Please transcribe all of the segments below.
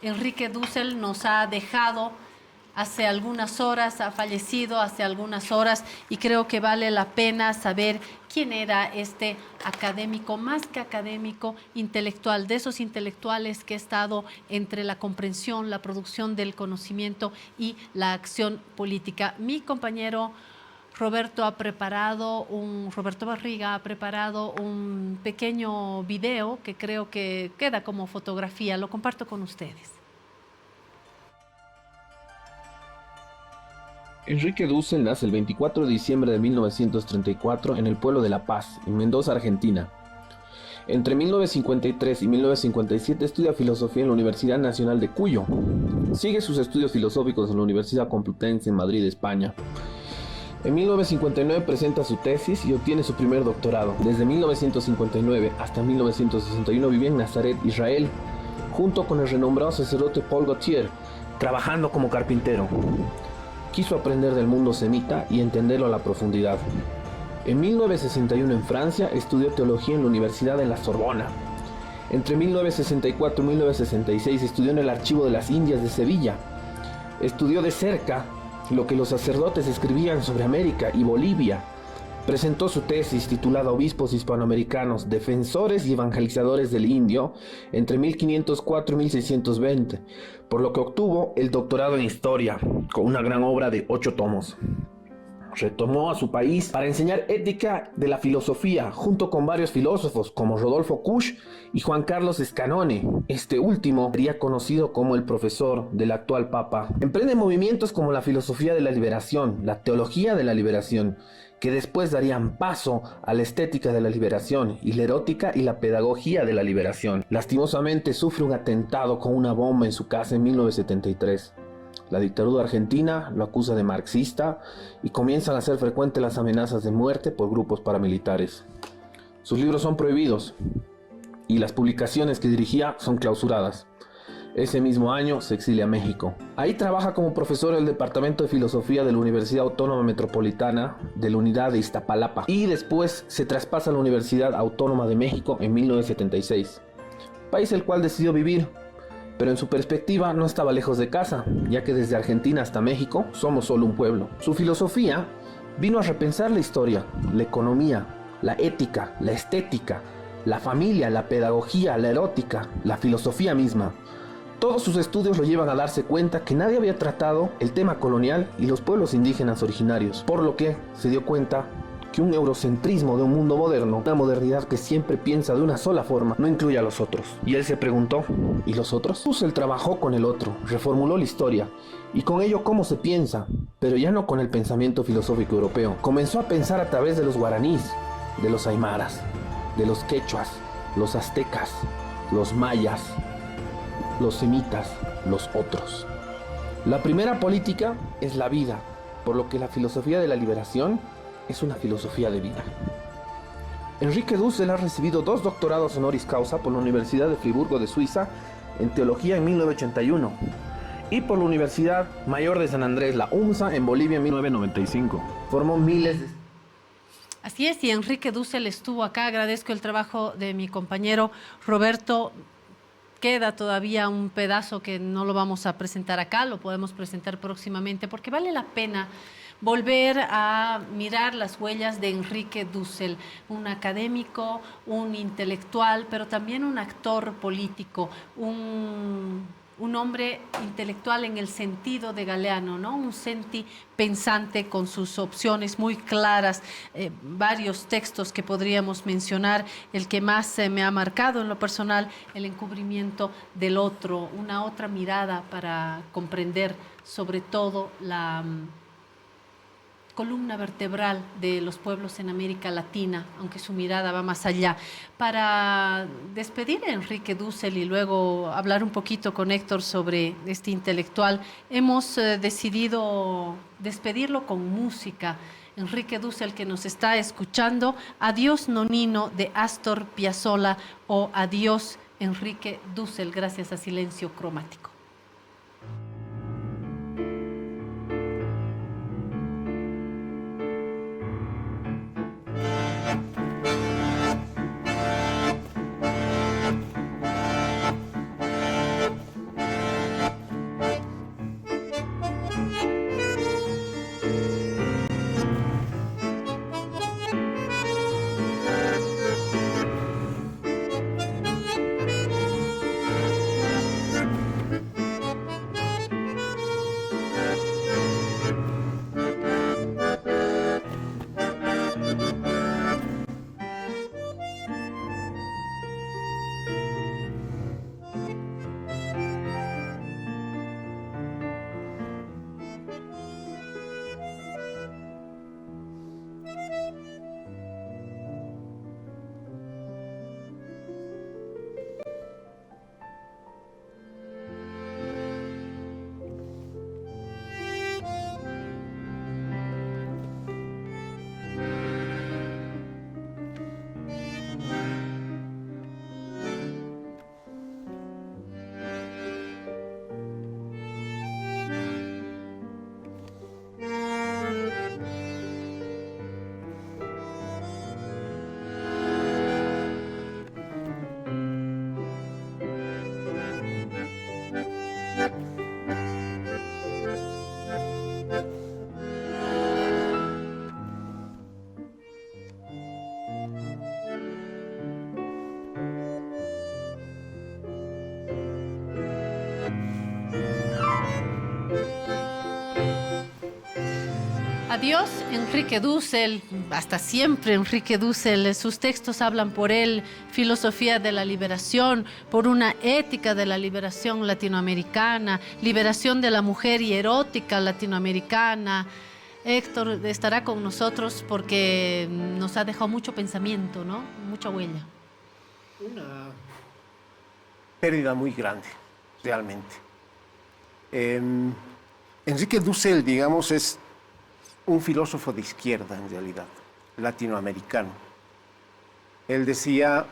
Enrique Dussel nos ha dejado hace algunas horas, ha fallecido hace algunas horas, y creo que vale la pena saber quién era este académico, más que académico, intelectual, de esos intelectuales que ha estado entre la comprensión, la producción del conocimiento y la acción política. Mi compañero Roberto Barriga ha preparado un pequeño video que creo que queda como fotografía. Lo comparto con ustedes. Enrique Dussel nace el 24 de diciembre de 1934 en el pueblo de La Paz, en Mendoza, Argentina. Entre 1953 y 1957 estudia filosofía en la Universidad Nacional de Cuyo. Sigue sus estudios filosóficos en la Universidad Complutense en Madrid, España. En 1959 presenta su tesis y obtiene su primer doctorado. Desde 1959 hasta 1961 vivió en Nazaret, Israel, junto con el renombrado sacerdote Paul Gautier, trabajando como carpintero. Quiso aprender del mundo semita y entenderlo a la profundidad. En 1961 en Francia estudió teología en la Universidad de la Sorbona. Entre 1964 y 1966 estudió en el Archivo de las Indias de Sevilla. Estudió de cerca lo que los sacerdotes escribían sobre América y Bolivia. Presentó su tesis titulada Obispos hispanoamericanos, defensores y evangelizadores del indio entre 1504 y 1620, por lo que obtuvo el doctorado en Historia, con una gran obra de 8 tomos. Retornó a su país para enseñar ética de la filosofía junto con varios filósofos como Rodolfo Kusch y Juan Carlos Scanone. Este último sería conocido como el profesor del actual Papa. Emprende movimientos como la filosofía de la liberación, la teología de la liberación, que después darían paso a la estética de la liberación y la erótica y la pedagogía de la liberación. Lastimosamente sufre un atentado con una bomba en su casa en 1973. La dictadura argentina lo acusa de marxista y comienzan a ser frecuentes las amenazas de muerte por grupos paramilitares. Sus libros son prohibidos y las publicaciones que dirigía son clausuradas. Ese mismo año se exilia a México. Ahí trabaja como profesor del Departamento de Filosofía de la Universidad Autónoma Metropolitana de la Unidad de Iztapalapa y después se traspasa a la Universidad Autónoma de México en 1976, país el cual decidió vivir. Pero en su perspectiva no estaba lejos de casa, ya que desde Argentina hasta México somos solo un pueblo. Su filosofía vino a repensar la historia, la economía, la ética, la estética, la familia, la pedagogía, la erótica, la filosofía misma. Todos sus estudios lo llevan a darse cuenta que nadie había tratado el tema colonial y los pueblos indígenas originarios, por lo que se dio cuenta que un eurocentrismo de un mundo moderno, una modernidad que siempre piensa de una sola forma, no incluye a los otros. Y él se preguntó, ¿y los otros? Dussel trabajó con el otro, reformuló la historia, y con ello cómo se piensa, pero ya no con el pensamiento filosófico europeo. Comenzó a pensar a través de los guaraníes, de los aymaras, de los quechuas, los aztecas, los mayas, los semitas, los otros. La primera política es la vida, por lo que la filosofía de la liberación es una filosofía de vida. Enrique Dussel ha recibido 2 doctorados honoris causa por la Universidad de Friburgo de Suiza en teología en 1981 y por la Universidad Mayor de San Andrés, la UMSA, en Bolivia en 1995. Formó miles de... Así es, y Enrique Dussel estuvo acá. Agradezco el trabajo de mi compañero Roberto. Queda todavía un pedazo que no lo vamos a presentar acá, lo podemos presentar próximamente, porque vale la pena volver a mirar las huellas de Enrique Dussel, un académico, un intelectual, pero también un actor político, un hombre intelectual en el sentido de Galeano, ¿no? Un senti pensante con sus opciones muy claras, varios textos que podríamos mencionar. El que más me ha marcado en lo personal, El encubrimiento del otro, una otra mirada para comprender sobre todo la columna vertebral de los pueblos en América Latina, aunque su mirada va más allá. Para despedir a Enrique Dussel y luego hablar un poquito con Héctor sobre este intelectual, hemos decidido despedirlo con música. Enrique Dussel, que nos está escuchando, Adiós Nonino de Astor Piazzolla o Adiós Enrique Dussel, gracias a Silencio Cromático. Adiós, Enrique Dussel, hasta siempre Enrique Dussel. Sus textos hablan por él, filosofía de la liberación, por una ética de la liberación latinoamericana, liberación de la mujer y erótica latinoamericana. Héctor estará con nosotros porque nos ha dejado mucho pensamiento, ¿no? Mucha huella. Una pérdida muy grande, realmente. Enrique Dussel, digamos, es un filósofo de izquierda, en realidad, latinoamericano. Él decía,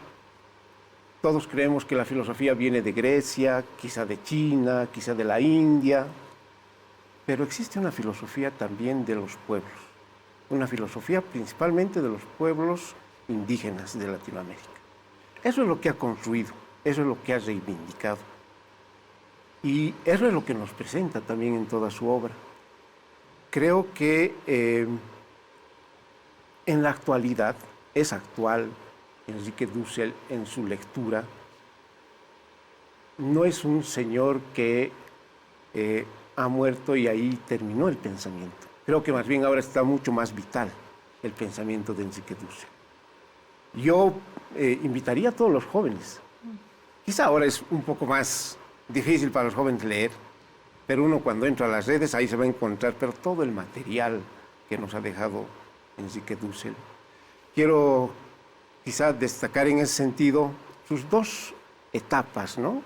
todos creemos que la filosofía viene de Grecia, quizá de China, quizá de la India, pero existe una filosofía también de los pueblos, una filosofía principalmente de los pueblos indígenas de Latinoamérica. Eso es lo que ha construido, eso es lo que ha reivindicado. Y eso es lo que nos presenta también en toda su obra. Creo que en la actualidad, es actual Enrique Dussel en su lectura, no es un señor que ha muerto y ahí terminó el pensamiento. Creo que más bien ahora está mucho más vital el pensamiento de Enrique Dussel. Yo invitaría a todos los jóvenes, quizá ahora es un poco más difícil para los jóvenes leer, pero uno cuando entra a las redes ahí se va a encontrar pero todo el material que nos ha dejado Enrique Dussel. Quiero quizás destacar en ese sentido sus dos etapas, ¿no?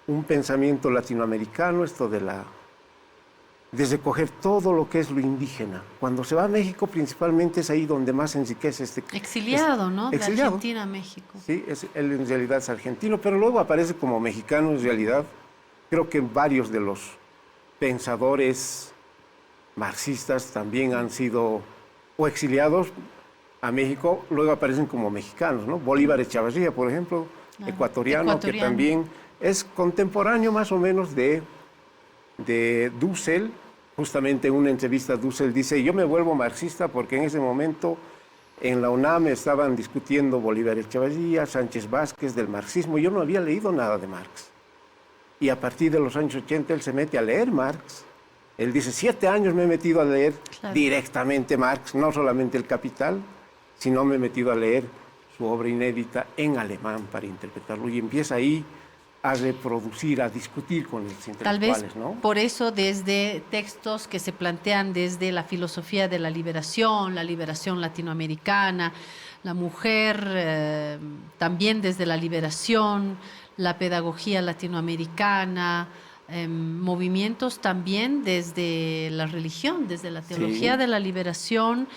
Un pensamiento latinoamericano, esto de recoger todo lo que es lo indígena. Cuando se va a México principalmente es ahí donde más enriquece exiliado, ¿no? Exiliado. De Argentina a México. Sí, él en realidad es argentino, pero luego aparece como mexicano en realidad. Creo que varios de los pensadores marxistas también han sido o exiliados a México, luego aparecen como mexicanos, ¿no? Bolívar Echevarría, por ejemplo, ecuatoriano, que también es contemporáneo más o menos de Dussel. Justamente en una entrevista Dussel dice, yo me vuelvo marxista porque en ese momento en la UNAM estaban discutiendo Bolívar Echevarría, Sánchez Vázquez del marxismo, yo no había leído nada de Marx. Y a partir de los años 80 él se mete a leer Marx. Él dice, 7 años me he metido a leer directamente Marx, no solamente El Capital, sino me he metido a leer su obra inédita en alemán para interpretarlo. Y empieza ahí a reproducir, a discutir con los intelectuales, Tal vez, ¿no? por eso desde textos que se plantean desde la filosofía de la liberación latinoamericana, la mujer, también desde la liberación, la pedagogía latinoamericana, movimientos también desde la religión, desde la teología de la liberación,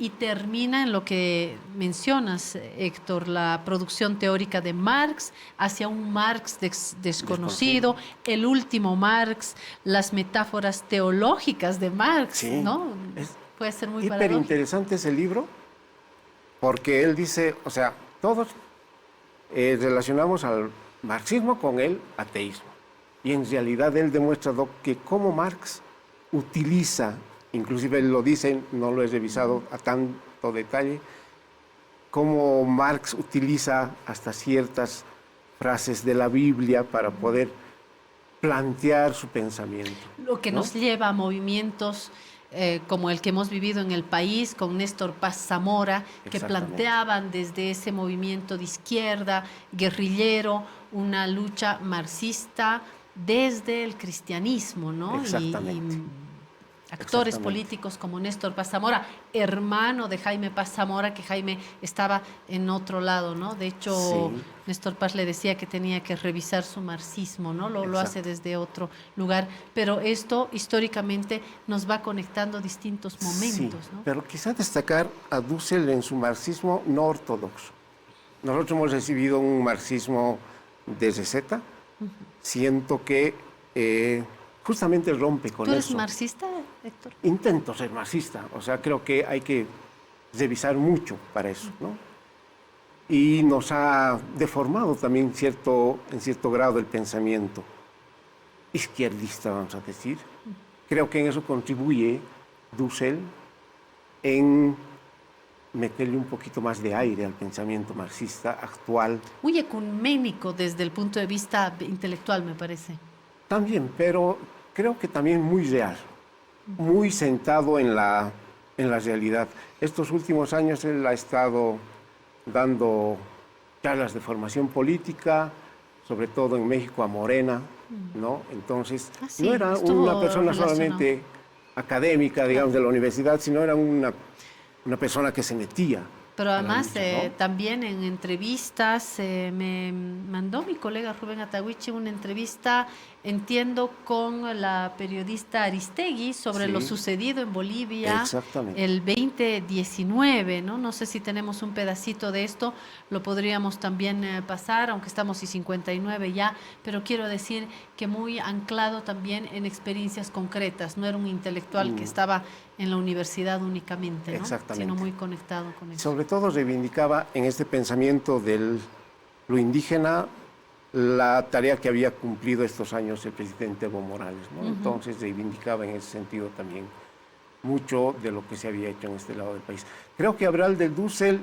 y termina en lo que mencionas, Héctor, la producción teórica de Marx hacia un Marx desconocido, el último Marx, las metáforas teológicas de Marx, ¿no? Puede ser muy paradójico. Hiper interesante ese libro, porque él dice, o sea, todos relacionamos al marxismo con el ateísmo. Y en realidad él demuestra que cómo Marx utiliza, inclusive él lo dice, no lo he revisado a tanto detalle, cómo Marx utiliza hasta ciertas frases de la Biblia para poder plantear su pensamiento. Lo que nos lleva a movimientos como el que hemos vivido en el país, con Néstor Paz Zamora, que planteaban desde ese movimiento de izquierda, guerrillero, una lucha marxista desde el cristianismo, ¿no? Exactamente. Y actores políticos como Néstor Paz Zamora, hermano de Jaime Paz Zamora, que Jaime estaba en otro lado, ¿no? De hecho, Néstor Paz le decía que tenía que revisar su marxismo, ¿no? Lo hace desde otro lugar, pero esto históricamente nos va conectando distintos momentos, ¿no? Pero quizá destacar a Dussel en su marxismo no ortodoxo. Nosotros hemos recibido un marxismo de receta. Siento que justamente rompe con eso. ¿Tú eres marxista, Héctor? Intento ser marxista, o sea, creo que hay que revisar mucho para eso, ¿no? Y nos ha deformado también en cierto grado el pensamiento izquierdista, vamos a decir. Creo que en eso contribuye Dussel en meterle un poquito más de aire al pensamiento marxista actual. Muy ecuménico desde el punto de vista intelectual, me parece. También, pero creo que también muy real. muy sentado en la realidad. Estos últimos años él ha estado dando charlas de formación política, sobre todo en México a Morena, ¿no? Entonces, sí, no era estuvo una persona relacionado. solamente académica, digamos, de la universidad, sino era una persona que se metía. Pero a la además, lucha, ¿no? también en entrevistas, me mandó mi colega Rubén Atahuichi una entrevista, entiendo, con la periodista Aristegui sobre Sí. lo sucedido en Bolivia Exactamente. el 2019, ¿no? No sé si tenemos un pedacito de esto, lo podríamos también pasar, aunque estamos y 59 ya, pero quiero decir que muy anclado también en experiencias concretas, no era un intelectual que estaba en la universidad únicamente, ¿no? Exactamente. Sino muy conectado con eso. Sobre todo reivindicaba en este pensamiento de lo indígena la tarea que había cumplido estos años el presidente Evo Morales, ¿no? Entonces reivindicaba en ese sentido también mucho de lo que se había hecho en este lado del país. Creo que hablar del Dussel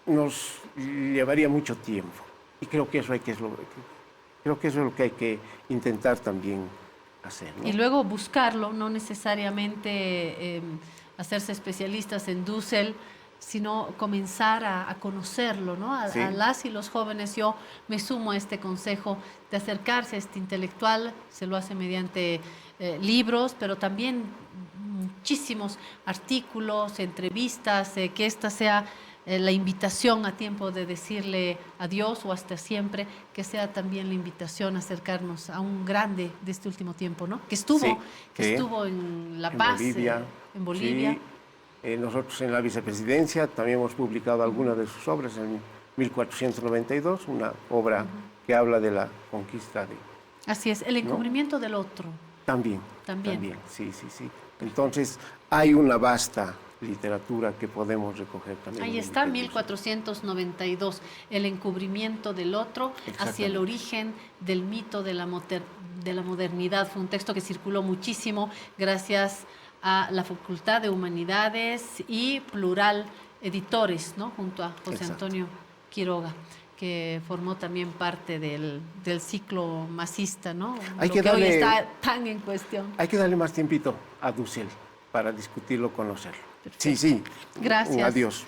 nos llevaría mucho tiempo y creo que eso es lo que hay que intentar también hacer, ¿no? Y luego buscarlo, no necesariamente hacerse especialistas en Dussel, sino comenzar a conocerlo, ¿no? Sí. A las y los jóvenes. Yo me sumo a este consejo de acercarse a este intelectual, se lo hace mediante libros, pero también muchísimos artículos, entrevistas, que esta sea la invitación a tiempo de decirle adiós o hasta siempre, que sea también la invitación a acercarnos a un grande de este último tiempo, ¿no? Que estuvo, Sí, estuvo en La en Paz, Bolivia. en Bolivia. Sí. Nosotros en la vicepresidencia también hemos publicado algunas de sus obras en 1492, una obra que habla de la conquista de... Así es, el encubrimiento del otro. También. También. Sí. Entonces, hay una vasta literatura que podemos recoger también. Ahí está, 1492, el encubrimiento del otro hacia el origen del mito de la modernidad. Fue un texto que circuló muchísimo gracias a la Facultad de Humanidades y Plural Editores, ¿no? Junto a José Exacto. Antonio Quiroga, que formó también parte del ciclo masista, ¿no? Hay Lo que que hoy darle- está tan en cuestión. Hay que darle más tiempito a Dussel para discutirlo, conocerlo. Sí. Gracias. Un adiós.